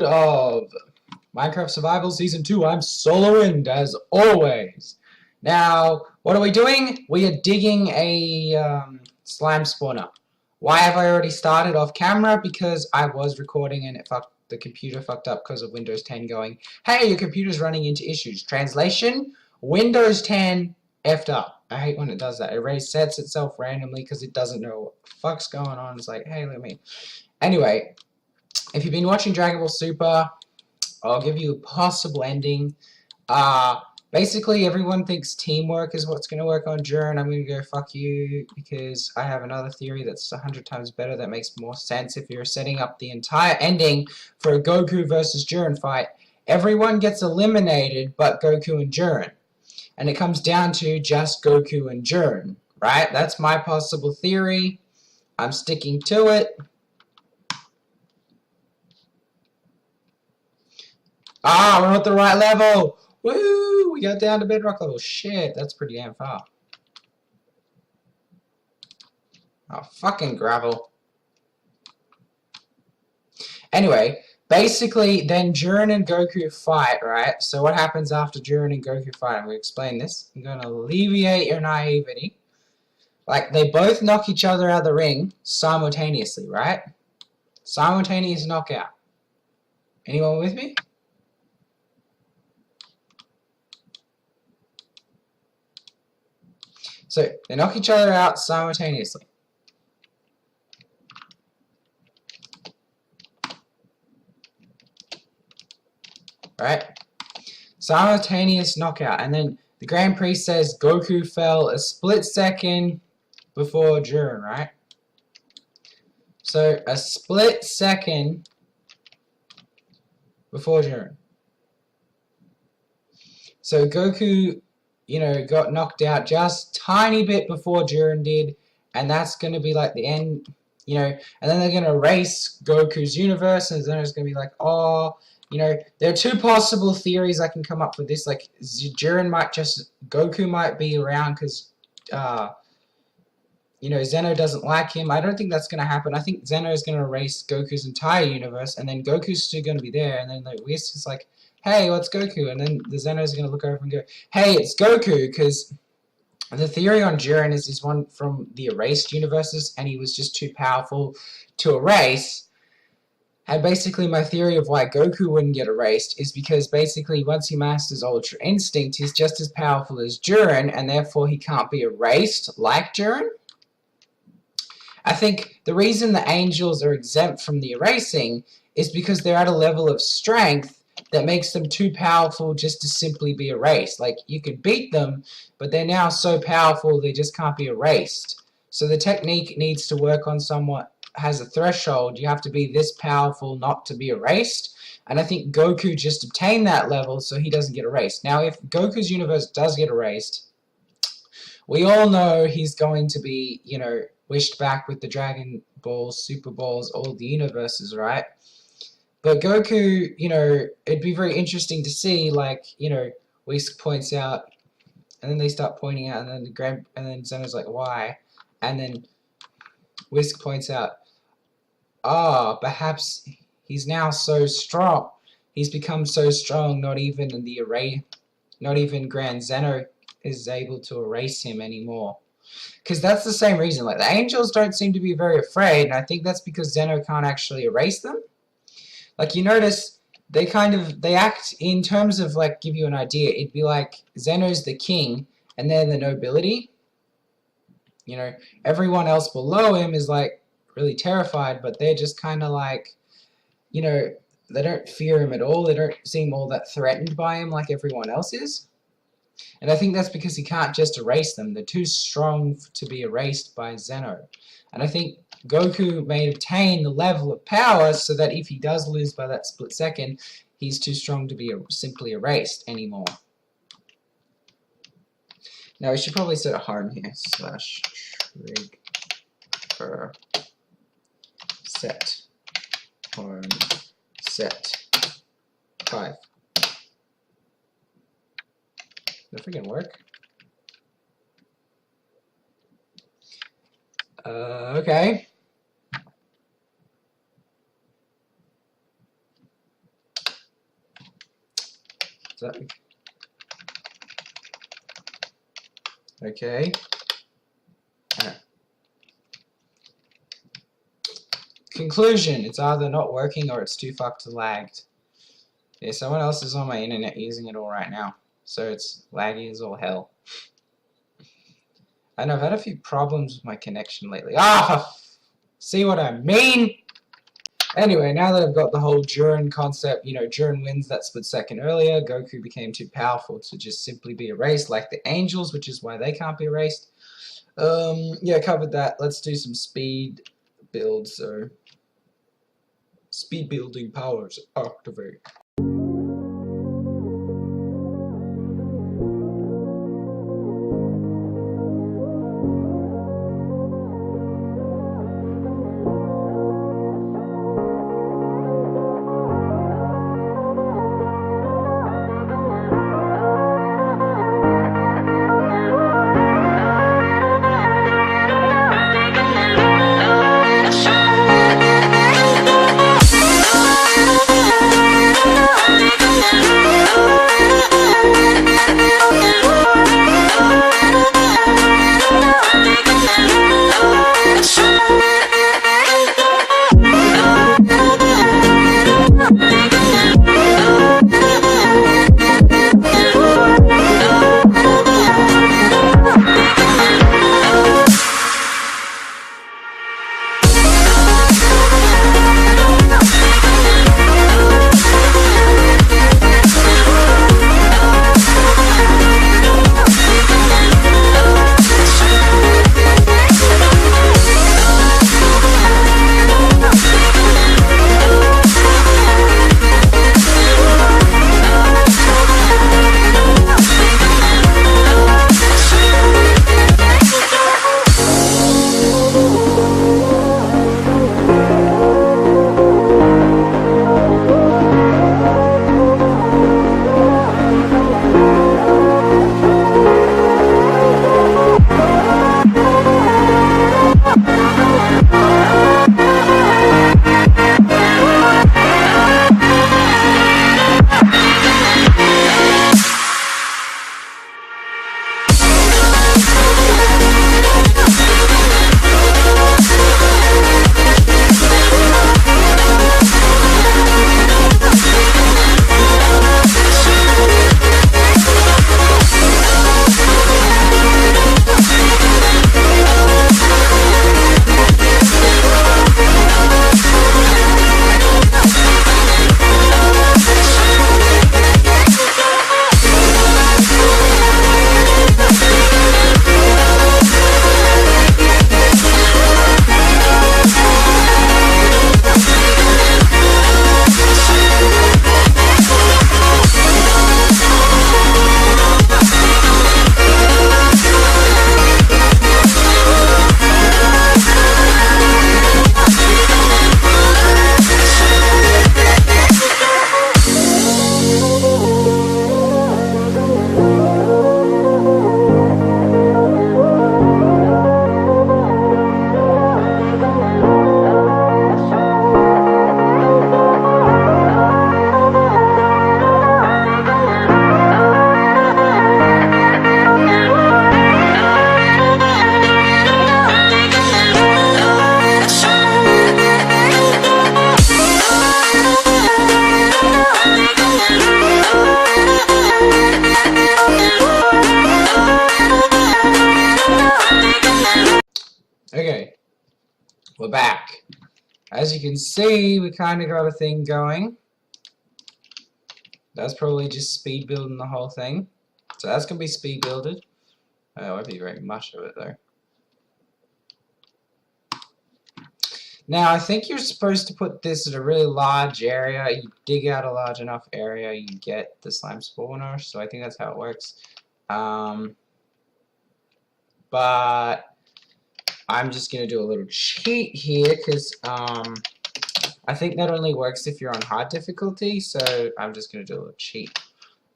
episode of Minecraft Survival Season 2. I'm Solowind, as always. Now, what are we doing? We are digging a slime spawner. Why have I already started off camera? Because I was recording and the computer fucked up because of Windows 10 going, hey, your computer's running into issues. Translation, Windows 10 effed up. I hate when it does that. It resets itself randomly because it doesn't know what the fuck's going on. It's like, hey, let me... Anyway, if you've been watching Dragon Ball Super, I'll give you a possible ending. Basically, everyone thinks teamwork is what's going to work on Jiren. I'm going to go fuck you because I have another theory that's 100 times better that makes more sense. If you're setting up the entire ending for a Goku versus Jiren fight, everyone gets eliminated but Goku and Jiren. And it comes down to just Goku and Jiren, right? That's my possible theory. I'm sticking to it. We're at the right level! Woo! We got down to bedrock level. Shit, that's pretty damn far. Oh, fucking gravel. Anyway, basically, then Jiren and Goku fight, right? So what happens after Jiren and Goku fight? I'm going to explain this. I'm going to alleviate your naivety. Like, they both knock each other out of the ring simultaneously, right? Simultaneous knockout. Anyone with me? So, they knock each other out simultaneously. Right? Simultaneous knockout. And then the Grand Priest says Goku fell a split second before Jiren, right? So, a split second before Jiren. So, Goku... got knocked out just tiny bit before Jiren did, and that's going to be like the end, and then they're going to erase Goku's universe, and then it's going to be like, there are two possible theories I can come up with this, like, Goku might be around because, Zeno doesn't like him. I don't think that's going to happen. I think Zeno is going to erase Goku's entire universe, and then Goku's still going to be there, and then like, Whisk is like, hey, what's Goku? And then the Zeno's going to look over and go, hey, it's Goku, because the theory on Jiren is this one from the erased universes, and he was just too powerful to erase. And basically my theory of why Goku wouldn't get erased is because basically once he masters Ultra Instinct, he's just as powerful as Jiren, and therefore he can't be erased like Jiren. I think the reason the angels are exempt from the erasing is because they're at a level of strength that makes them too powerful just to simply be erased. Like, you could beat them, but they're now so powerful they just can't be erased. So the technique needs to work on somewhat has a threshold. You have to be this powerful not to be erased. And I think Goku just obtained that level so he doesn't get erased. Now, if Goku's universe does get erased, we all know he's going to be, wished back with the Dragon Balls, Super Balls, all the universes, right? But Goku, it'd be very interesting to see, like, Whisk points out, and then they start pointing out, and then Zeno's like, why? And then Whisk points out, perhaps he's now so strong. He's become so strong, not even Grand Zeno is able to erase him anymore. Because that's the same reason. Like, the angels don't seem to be very afraid, and I think that's because Zeno can't actually erase them. Like, you notice, they act in terms of, like, give you an idea. It'd be like Zeno's the king, and they're the nobility. Everyone else below him is, like, really terrified, but they're just kind of like, they don't fear him at all. They don't seem all that threatened by him like everyone else is. And I think that's because he can't just erase them. They're too strong to be erased by Zeno. And I think Goku may obtain the level of power so that if he does lose by that split second, he's too strong to be simply erased anymore. Now we should probably set a home here. /trigger set home set 5. Does that freaking work? Okay. Okay. Conclusion, it's either not working or it's too fucked lagged. Yeah, someone else is on my internet using it all right now. So it's laggy as all hell. And I've had a few problems with my connection lately. Ah! See what I mean? Anyway, now that I've got the whole Jiren concept, you know, Jiren wins that split second earlier, Goku became too powerful to just simply be erased like the Angels, which is why they can't be erased. Yeah, covered that. Let's do some speed build, so... Speed building powers activate. Okay, we're back. As you can see, we kind of got a thing going. That's probably just speed building the whole thing. So that's going to be speed builded. I won't be very much of it though. Now I think you're supposed to put this in a really large area. You dig out a large enough area, you get the slime spawner. So I think that's how it works. But I'm just going to do a little cheat here because I think that only works if you're on hard difficulty. So I'm just going to do a little cheat.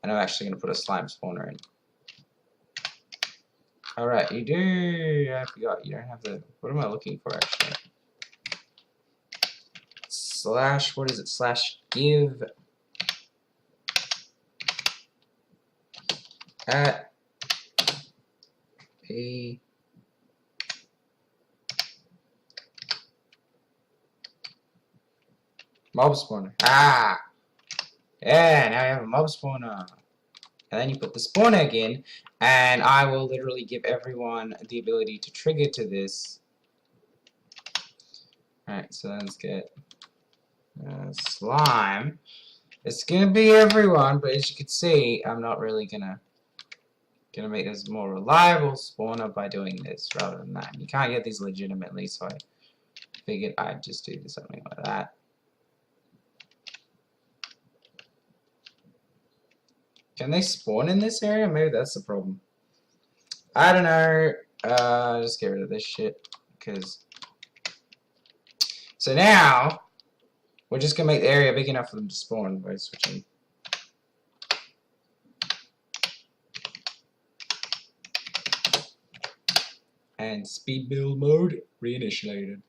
And I'm actually going to put a slime spawner in. Alright, you do... I forgot, you don't have the... What am I looking for actually? Slash, what is it? Slash give at P mob spawner. Ah! Yeah, now you have a mob spawner. And then you put the spawn egg in, and I will literally give everyone the ability to trigger to this. Alright, so let's get slime. It's gonna be everyone, but as you can see, I'm not really gonna make this more reliable spawner by doing this rather than that. You can't get these legitimately, so I figured I'd just do something like that. Can they spawn in this area? Maybe that's the problem. I don't know. Just get rid of this shit. So now, we're just going to make the area big enough for them to spawn by switching. And speed build mode reinitiated.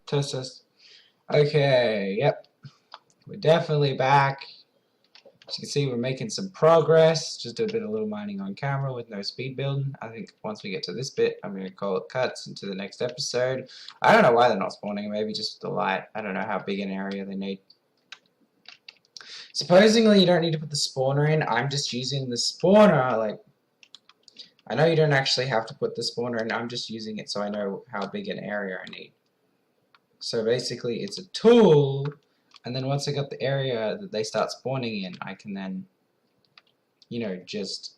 Test. Okay, yep. We're definitely back. As you can see, we're making some progress. Just do a bit of little mining on camera with no speed building. I think once we get to this bit, I'm going to call it cuts into the next episode. I don't know why they're not spawning. Maybe just the light. I don't know how big an area they need. Supposedly, you don't need to put the spawner in. I'm just using the spawner. Like, I know you don't actually have to put the spawner in. I'm just using it so I know how big an area I need. So basically, it's a tool, and then once I got the area that they start spawning in, I can then, you know, just...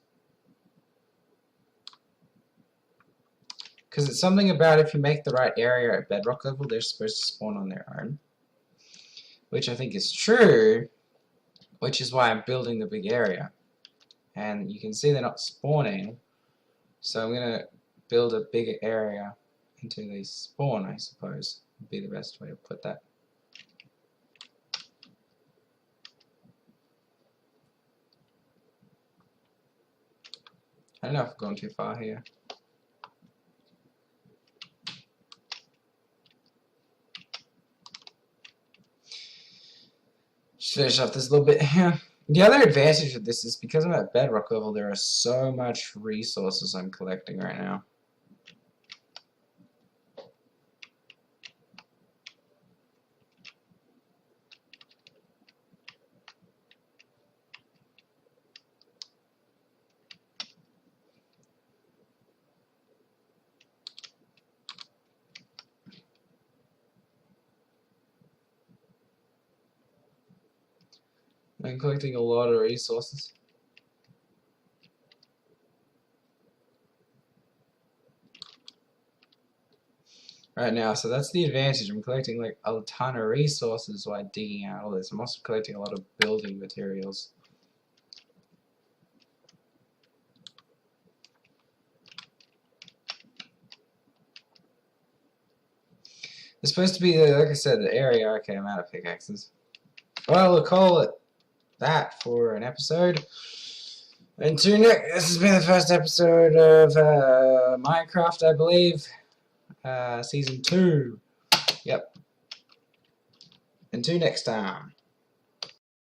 Because it's something about if you make the right area at bedrock level, they're supposed to spawn on their own. Which I think is true, which is why I'm building the big area. And you can see they're not spawning, so I'm going to build a bigger area until they spawn, I suppose. Would be the best way to put that. I don't know if I've gone too far here. Just finish off this little bit here. The other advantage of this is because I'm at bedrock level, there are so much resources I'm collecting right now. I'm collecting a lot of resources. right now. So that's the advantage. I'm collecting like a ton of resources while digging out all this. I'm also collecting a lot of building materials. It's supposed to be, like I said, the area. Okay, I'm out of pickaxes. Well, we'll call it that for an episode. And this has been the first episode of Minecraft, I believe. Season 2. Yep. Until next time.